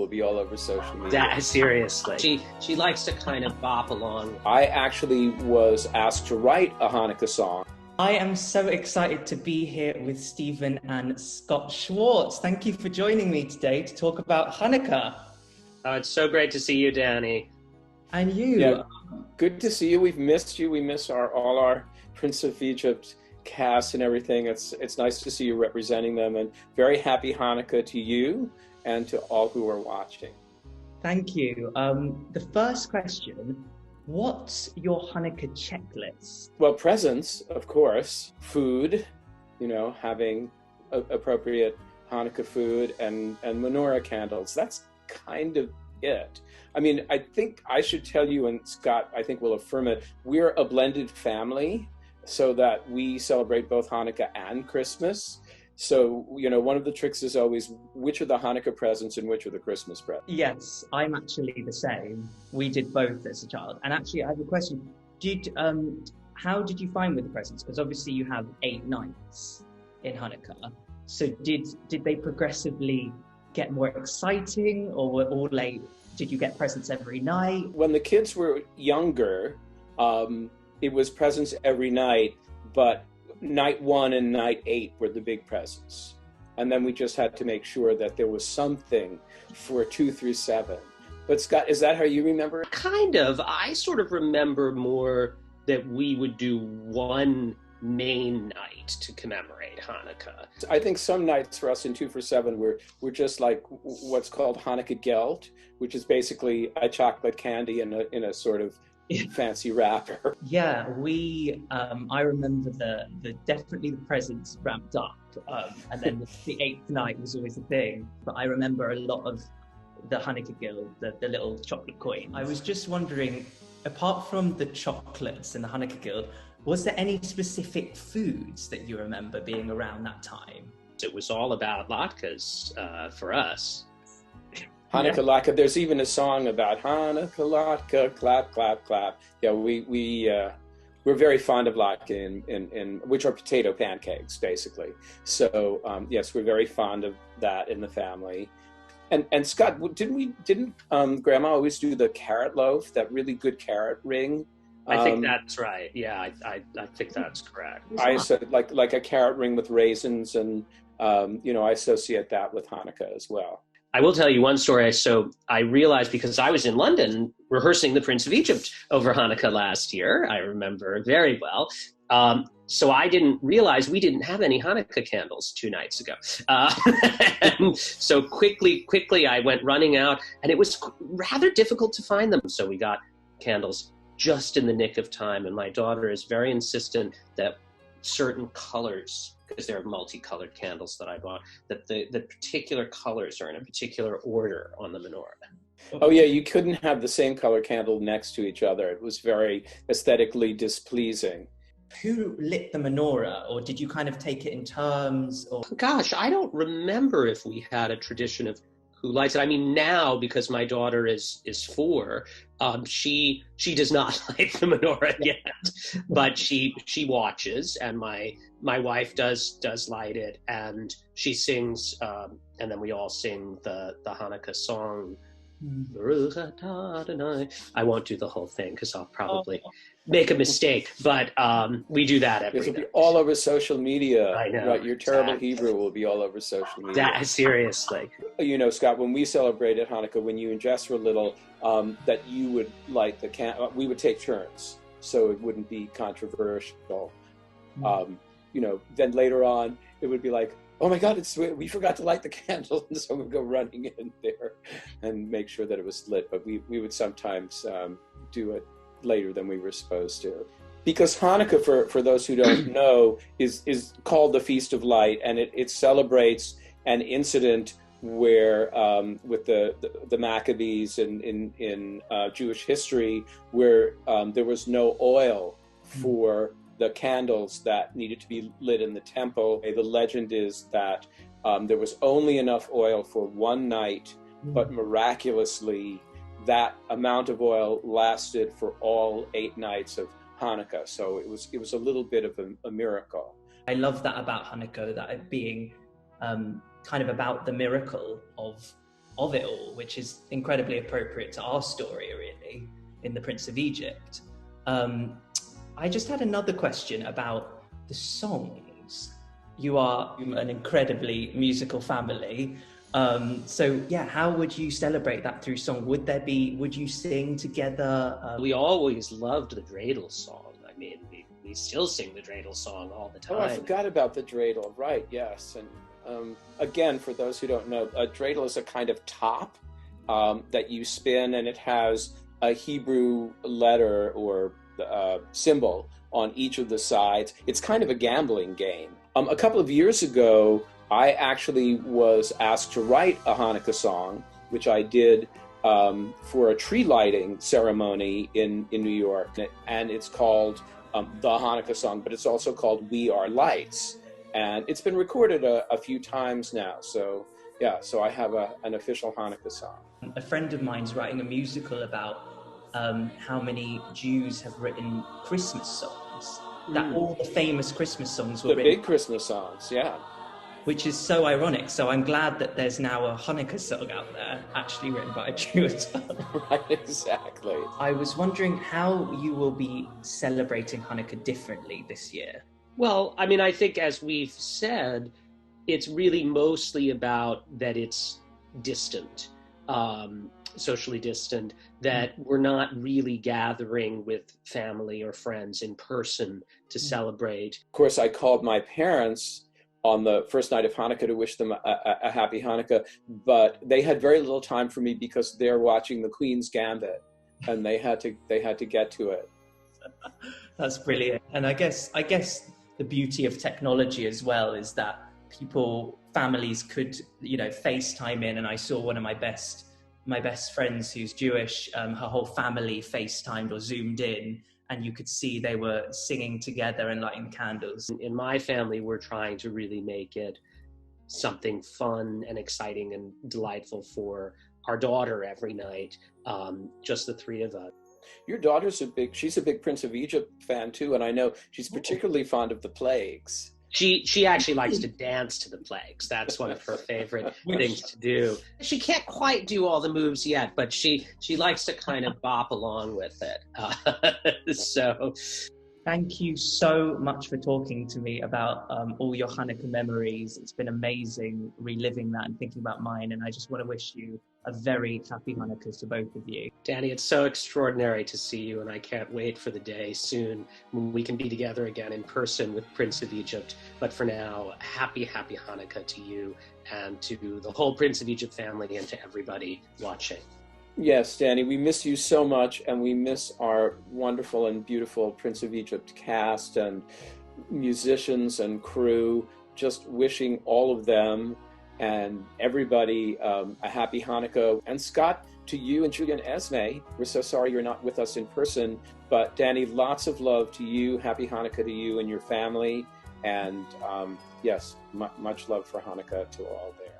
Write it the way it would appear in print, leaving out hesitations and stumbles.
will be all over social media. Seriously. She likes to kind of bop along. I actually was asked to write a Hanukkah song. I am so excited to be here with Stephen and Scott Schwartz. Thank you for joining me today to talk about Hanukkah. Oh, it's so great to see you, Danny. And you. Yeah, good to see you. We've missed you. We miss all our Prince of Egypt cast and everything. It's nice to see you representing them, and very happy Hanukkah to you and to all who are watching. Thank you. The first question, what's your Hanukkah checklist? Well, presents, of course, food, having appropriate Hanukkah food and menorah candles. That's kind of it. I mean, I think I should tell you, and Scott, I think will affirm it, we're a blended family so that we celebrate both Hanukkah and Christmas. So, one of the tricks is always which are the Hanukkah presents and which are the Christmas presents. Yes, I'm actually the same. We did both as a child. And actually, I have a question. How did you find with the presents? Because obviously you have 8 nights in Hanukkah. So did they progressively get more exciting, or were all late? Did you get presents every night? When the kids were younger, it was presents every night, but night 1 and night 8 were the big presents. And then we just had to make sure that there was something for 2 through 7. But Scott, is that how you remember it? Kind of. I sort of remember more that we would do one main night to commemorate Hanukkah. I think some nights for us in 2 for 7 were just like what's called Hanukkah Gelt, which is basically a chocolate candy in a sort of fancy wrapper. Yeah, I remember definitely the presents ramped up, and then the 8th night was always a thing. But I remember a lot of the Hanukkah Guild, the little chocolate coin. I was just wondering, apart from the chocolates and the Hanukkah Guild, was there any specific foods that you remember being around that time? It was all about latkes for us. Hanukkah latke. There's even a song about Hanukkah latke, clap, clap, clap. Yeah, we're very fond of latke, in which are potato pancakes, basically. So yes, we're very fond of that in the family. And Scott, didn't Grandma always do the carrot loaf, that really good carrot ring? I think that's right. Yeah, I think that's correct. I said like a carrot ring with raisins, and I associate that with Hanukkah as well. I will tell you one story. So I realized, because I was in London rehearsing the Prince of Egypt over Hanukkah last year, I remember very well. So I didn't realize we didn't have any Hanukkah candles 2 nights ago. And so quickly I went running out, and it was rather difficult to find them. So we got candles just in the nick of time. And my daughter is very insistent that certain colors, because there are multicolored candles that I bought, that the particular colors are in a particular order on the menorah. Oh yeah, you couldn't have the same color candle next to each other. It was very aesthetically displeasing. Who lit the menorah, or did you kind of take it in turns? Or gosh, I don't remember if we had a tradition of who lights it. I mean, now, because my daughter is 4, she does not light the menorah yet, but she watches, and my wife does light it, and she sings, and then we all sing the Hanukkah song. I won't do the whole thing because I'll probably make a mistake, but we do that every It'll night. be all over social media. I know. Right, your terrible Hebrew will be all over social media. Seriously. Scott, when we celebrated Hanukkah, when you and Jess were little, that you would light the candle. We would take turns, so it wouldn't be controversial. Then later on, it would be like, oh my God, we forgot to light the candle, and so we'd go running in there and make sure that it was lit. But we would sometimes do it later than we were supposed to. Because Hanukkah, for those who don't know, is called the Feast of Light, and it celebrates an incident where with the Maccabees in Jewish history, where there was no oil for the candles that needed to be lit in the temple. The legend is that there was only enough oil for one night, but miraculously that amount of oil lasted for all 8 nights of Hanukkah. So it was a little bit of a miracle. I love that about Hanukkah, that it being kind of about the miracle of of it all, which is incredibly appropriate to our story, really, in The Prince of Egypt. I just had another question about the songs. You are an incredibly musical family. So yeah, how would you celebrate that through song? Would you sing together? We always loved the dreidel song. I mean, we still sing the dreidel song all the time. Oh, I forgot about the dreidel. Right, yes. And again, for those who don't know, a dreidel is a kind of top that you spin, and it has a Hebrew letter or symbol on each of the sides. It's kind of a gambling game. A couple of years ago, I actually was asked to write a Hanukkah song, which I did for a tree lighting ceremony in New York. And it's called the Hanukkah song, but it's also called We Are Lights. And it's been recorded a few times now. So yeah, so I have an official Hanukkah song. A friend of mine's writing a musical about how many Jews have written Christmas songs. That all the famous Christmas songs were the written. Big Christmas songs, yeah. Which is so ironic. So I'm glad that there's now a Hanukkah song out there, actually written by a Jew as well. Right, exactly. I was wondering how you will be celebrating Hanukkah differently this year. Well, I mean, I think as we've said, it's really mostly about that it's distant, socially distant, that we're not really gathering with family or friends in person to celebrate. Of course, I called my parents on the first night of Hanukkah to wish them a happy Hanukkah, but they had very little time for me because they're watching the Queen's Gambit, and they had to get to it. That's brilliant. And I guess the beauty of technology as well is that families could, FaceTime in. And I saw one of my best friends who's Jewish, her whole family FaceTimed or Zoomed in, and you could see they were singing together and lighting candles. In my family, we're trying to really make it something fun and exciting and delightful for our daughter every night, just the three of us. Your daughter's she's a big Prince of Egypt fan too, and I know she's particularly fond of the plagues. She actually likes to dance to the plagues. That's one of her favorite things to do. She can't quite do all the moves yet, but she likes to kind of bop along with it. So thank you so much for talking to me about all your Hanukkah memories. It's been amazing reliving that and thinking about mine. And I just want to wish you a very happy Hanukkah to both of you. Danny, it's so extraordinary to see you, and I can't wait for the day soon when we can be together again in person with Prince of Egypt. But for now, happy Hanukkah to you and to the whole Prince of Egypt family and to everybody watching. Yes, Danny, we miss you so much, and we miss our wonderful and beautiful Prince of Egypt cast and musicians and crew. Just wishing all of them and everybody a happy Hanukkah. And Scott, to you and Julia and Esme, we're so sorry you're not with us in person, but Danny, lots of love to you. Happy Hanukkah to you and your family. And yes, much love for Hanukkah to all there.